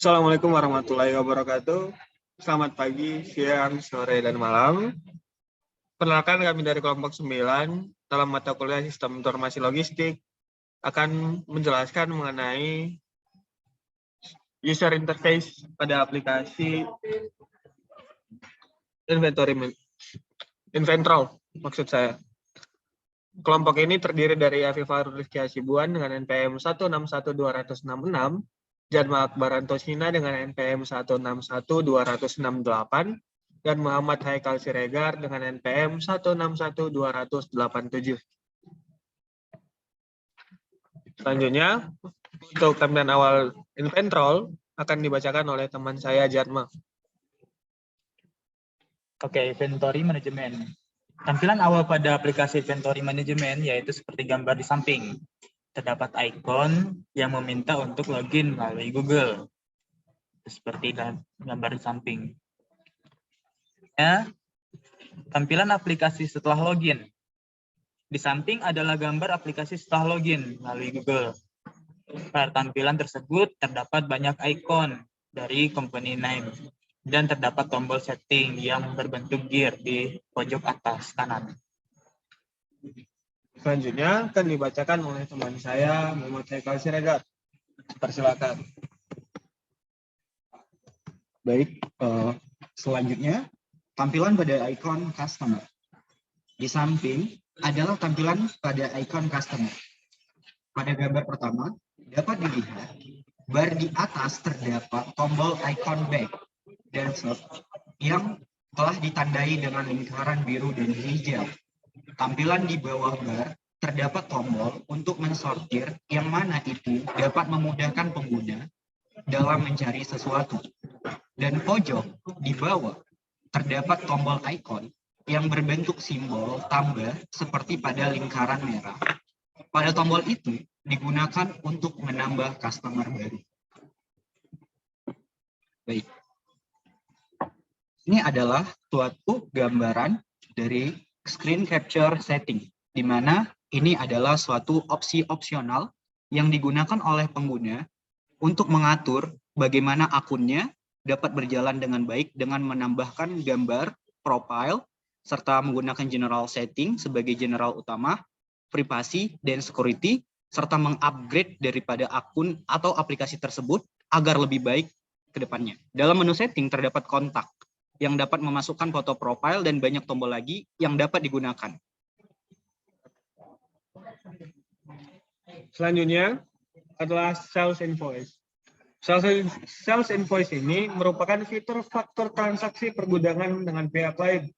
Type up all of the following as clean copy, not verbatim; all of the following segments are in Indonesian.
Assalamualaikum warahmatullahi wabarakatuh. Selamat pagi, siang, sore, dan malam. Perkenalkan kami dari kelompok 9 dalam mata kuliah Sistem Informasi Logistik akan menjelaskan mengenai user interface pada aplikasi Inventrol, maksud saya. Kelompok ini terdiri dari Afifah Rizky Hasibuan dengan NPM 161266, Jatma Akbaranto Sina dengan NPM 161268, dan Muhammad Haikal Siregar dengan NPM 161287. Selanjutnya, untuk tampilan awal Inventrol akan dibacakan oleh teman saya, Jatma. Oke, inventory management. Tampilan awal pada aplikasi inventory management yaitu seperti gambar di samping. Terdapat ikon yang meminta untuk login melalui Google. Seperti gambar di samping. Ya, tampilan aplikasi setelah login. Di samping adalah gambar aplikasi setelah login melalui Google. Pada tampilan tersebut terdapat banyak ikon dari company name. Dan terdapat tombol setting yang berbentuk gear di pojok atas kanan. Selanjutnya akan dibacakan oleh teman saya, Muhammad Haikal Siregar. Persilakan. Baik, selanjutnya tampilan pada ikon customer. Di samping adalah tampilan pada ikon customer. Pada gambar pertama, dapat dilihat bar di atas terdapat tombol ikon back dan serve yang telah ditandai dengan lingkaran biru dan hijau. Tampilan di bawah bar terdapat tombol untuk mensortir yang mana itu dapat memudahkan pengguna dalam mencari sesuatu. Dan pojok di bawah terdapat tombol ikon yang berbentuk simbol tambah seperti pada lingkaran merah. Pada tombol itu digunakan untuk menambah customer baru. Baik. Ini adalah suatu gambaran dari screen capture setting, di mana ini adalah suatu opsi opsional yang digunakan oleh pengguna untuk mengatur bagaimana akunnya dapat berjalan dengan baik dengan menambahkan gambar, profile, serta menggunakan general setting sebagai general utama, privasi, dan security, serta mengupgrade daripada akun atau aplikasi tersebut agar lebih baik ke depannya. Dalam menu setting terdapat kontak yang dapat memasukkan foto profile dan banyak tombol lagi yang dapat digunakan. Selanjutnya adalah sales invoice. Sales invoice ini merupakan fitur faktur transaksi pergudangan dengan pihak lain.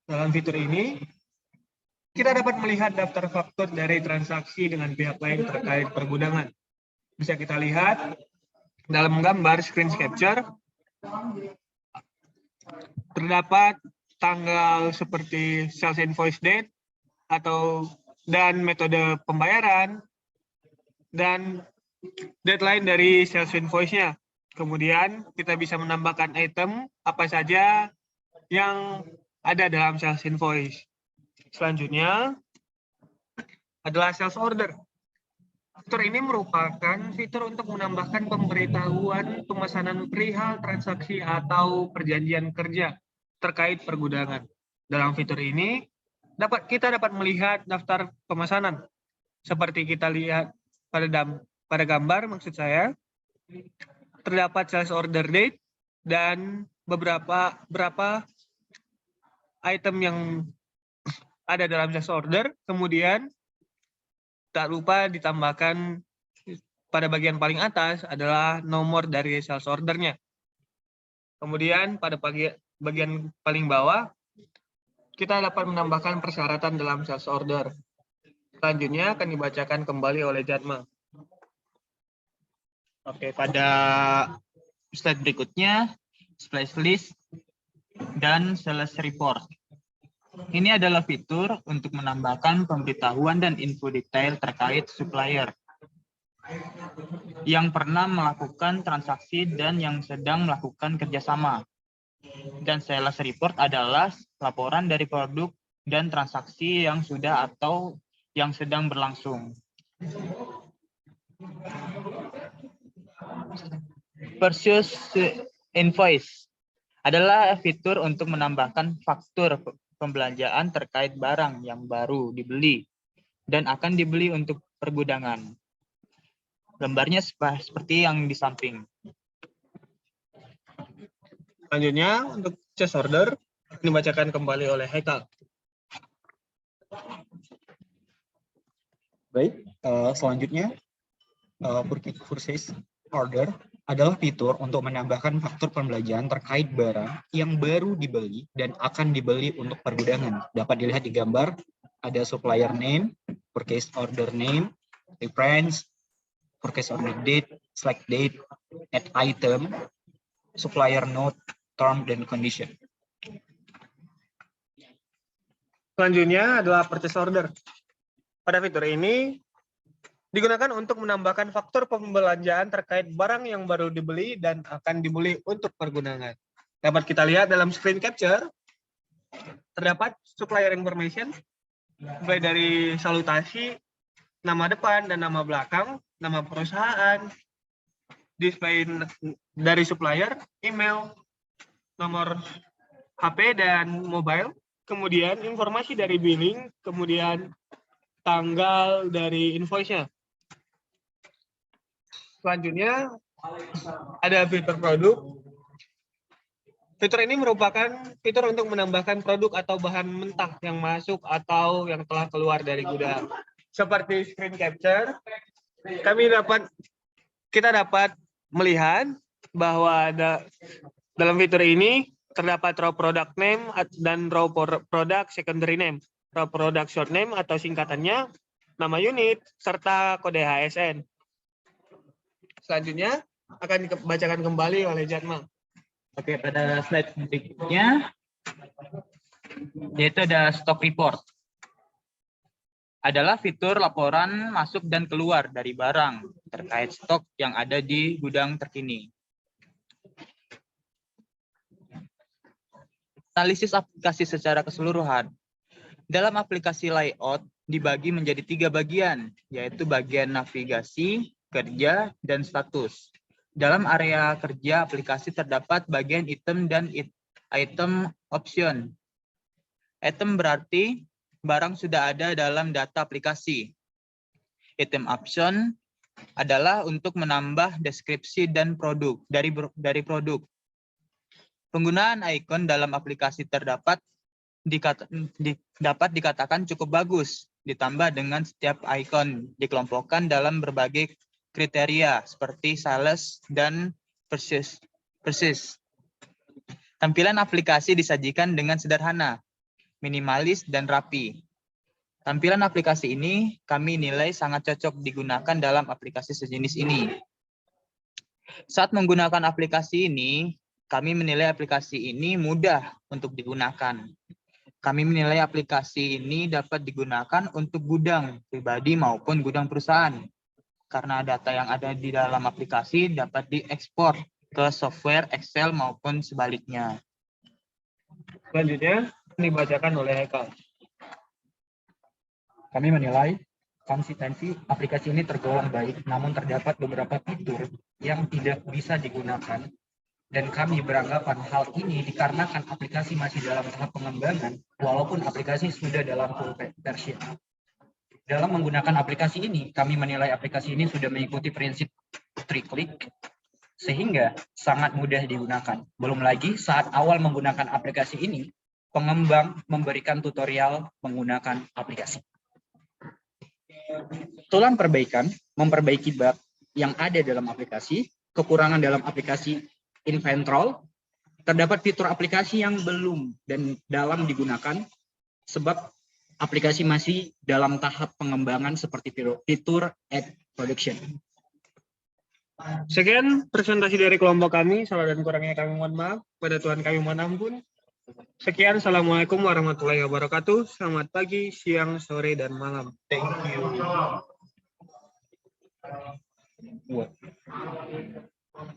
Dalam fitur ini, kita dapat melihat daftar faktur dari transaksi dengan pihak lain terkait pergudangan. Bisa kita lihat dalam gambar screen capture, terdapat tanggal seperti sales invoice date dan metode pembayaran dan deadline dari sales invoice-nya. Kemudian kita bisa menambahkan item apa saja yang ada dalam sales invoice. Selanjutnya adalah sales order. Fitur ini merupakan fitur untuk menambahkan pemberitahuan pemesanan perihal transaksi atau perjanjian kerja terkait pergudangan. Dalam fitur ini, kita dapat melihat daftar pemesanan. Seperti kita lihat pada gambar, maksud saya, terdapat sales order date dan beberapa item yang ada dalam sales order. Kemudian tak lupa ditambahkan pada bagian paling atas adalah nomor dari sales ordernya. Kemudian pada bagian paling bawah, kita dapat menambahkan persyaratan dalam sales order. Selanjutnya akan dibacakan kembali oleh Jatma. Oke, pada slide berikutnya, splash list dan sales report. Ini adalah fitur untuk menambahkan pemberitahuan dan info detail terkait supplier yang pernah melakukan transaksi dan yang sedang melakukan kerjasama. Dan sales report adalah laporan dari produk dan transaksi yang sudah atau yang sedang berlangsung. Purchase invoice adalah fitur untuk menambahkan faktur pembelanjaan terkait barang yang baru dibeli dan akan dibeli untuk pergudangan. Gambarnya seperti yang di samping. Selanjutnya untuk purchase order dibacakan kembali oleh Haikal. Baik, selanjutnya purchase order adalah fitur untuk menambahkan faktur pembelanjaan terkait barang yang baru dibeli dan akan dibeli untuk pergudangan. Dapat dilihat di gambar, ada supplier name, purchase order name, reference, purchase order date, select date, add item, supplier note, term dan condition. Selanjutnya adalah purchase order. Pada fitur ini digunakan untuk menambahkan faktur pembelanjaan terkait barang yang baru dibeli dan akan dibeli untuk pergudangan. Dapat kita lihat dalam screen capture, terdapat supplier information, mulai dari salutasi, nama depan dan nama belakang, nama perusahaan, display dari supplier, email, nomor HP dan mobile, kemudian informasi dari billing, kemudian tanggal dari invoice-nya. Selanjutnya ada fitur produk. Fitur ini merupakan fitur untuk menambahkan produk atau bahan mentah yang masuk atau yang telah keluar dari gudang. Seperti screen capture, kita dapat melihat bahwa dalam fitur ini terdapat raw product name dan raw product secondary name. Raw product short name atau singkatannya, nama unit, serta kode HSN. Selanjutnya akan dibacakan kembali oleh Jatmal. Oke, pada slide berikutnya, yaitu ada stock report. Adalah fitur laporan masuk dan keluar dari barang terkait stok yang ada di gudang terkini. Analisis aplikasi secara keseluruhan. Dalam aplikasi layout dibagi menjadi 3 bagian, yaitu bagian navigasi, kerja, dan status. Dalam area kerja aplikasi terdapat bagian item dan item option. Item berarti barang sudah ada dalam data aplikasi. Item option adalah untuk menambah deskripsi dan produk dari produk. Penggunaan icon dalam aplikasi dapat dikatakan cukup bagus, ditambah dengan setiap icon dikelompokkan dalam berbagai kriteria seperti sales dan purchase. Tampilan aplikasi disajikan dengan sederhana, minimalis, dan rapi. Tampilan aplikasi ini kami nilai sangat cocok digunakan dalam aplikasi sejenis ini. Saat menggunakan aplikasi ini, kami menilai aplikasi ini mudah untuk digunakan. Kami menilai aplikasi ini dapat digunakan untuk gudang pribadi maupun gudang perusahaan. Karena data yang ada di dalam aplikasi dapat diekspor ke software Excel maupun sebaliknya. Selanjutnya dibacakan oleh Haikal. Kami menilai konsistensi aplikasi ini tergolong baik, namun terdapat beberapa fitur yang tidak bisa digunakan. Dan kami beranggapan hal ini dikarenakan aplikasi masih dalam tahap pengembangan, walaupun aplikasi sudah dalam full version. Dalam menggunakan aplikasi ini, kami menilai aplikasi ini sudah mengikuti prinsip 3-click, sehingga sangat mudah digunakan. Belum lagi saat awal menggunakan aplikasi ini, pengembang memberikan tutorial menggunakan aplikasi. Tulang perbaikan memperbaiki bug yang ada dalam aplikasi, kekurangan dalam aplikasi Inventrol, terdapat fitur aplikasi yang belum dan dalam digunakan sebab aplikasi masih dalam tahap pengembangan seperti fitur Add Production. Sekian presentasi dari kelompok kami. Salah dan kurangnya kami mohon maaf. Pada Tuhan kami mohon ampun. Sekian. Assalamualaikum warahmatullahi wabarakatuh. Selamat pagi, siang, sore, dan malam. Thank you.